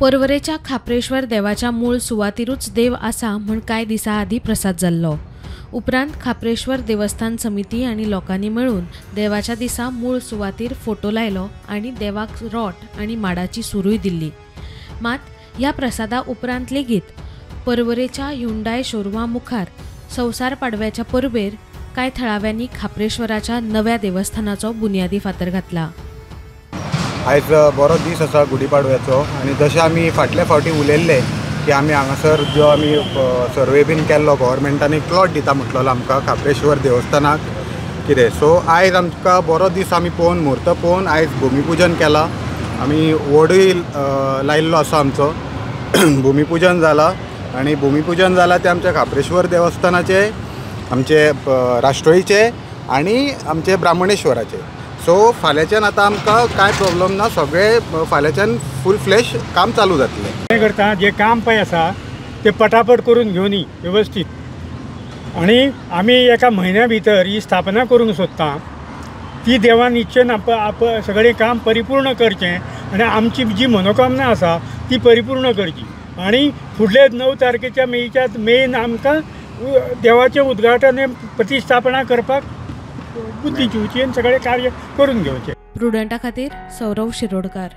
पर्वरेच्या खापरेश्वर देवाच्या मूळ सुवातीरूच देव आसा म्हण कांय दिसां आदीं प्रसाद जाल्लो। उपरांत खापरेश्वर देवस्थान समिती आनी लोकांनी मेळून देवाच्या दिसा मूळ सुवातीर फोटो लायलो आनी देवाक रोट आनी माडाची सुरूय दिल्ली। मात ह्या प्रसादा उपरांत लेगीत पर्वरेच्या हुंडाय शोरूमा मुखार संवसार पाडव्याच्या परबेर कांय थळाव्यांनी खापरेश्वराच्या नव्या देवस्थानाचो बुन्यादी फातर घातला। आयज बरो दीस आसा गुढीपाडव्याचो आनी जशें आमी फाटल्या फावटी उलयल्ले की आमी हांगासर जो आमी सर्वे बीन केल्लो गव्हर्मेंटान एक प्लॉट दिता म्हटलेलो आमकां खापरेश्वर देवस्थानाक कितें। सो आयज आमकां बरो दीस आमी पळोवन मुहूर्त पळोवन आयज भुमिपूजन केलां। आमी वडूय लायिल्लो आसा आमचो भुमिपूजन जालां आनी भुमिपूजन जालां तें आमच्या खापरेश्वर देवस्थानाचे आमचे राष्ट्रोळीचे आनी आमचे ब्राह्मणेश्वराचे। सो फाल्यांच्यान आतां आमकां कांय प्रॉब्लम ना, सगळे फाल्यांच्यान फूल फ्लॅश काम चालू जातलें। कितें करता जे काम पळय आसा ते पटापट करून घेवन व्यवस्थीत आनी आमी एका म्हयन्या भितर ही स्थापना करूंक सोदता। ती देवान इच्छेन सगळें काम परिपूर्ण करचें आनी आमची जी मनोकामना आसा ती परिपूर्ण करची आनी फुडले 9 तारखेच्या मेन आमकां देवाचें उद्घाटन प्रतिस्थापना करपाक बुद्धी दिवची आनी सगळें कार्य करून घेवचें। प्रुडंटा खातीर सौरव शिरोडकार।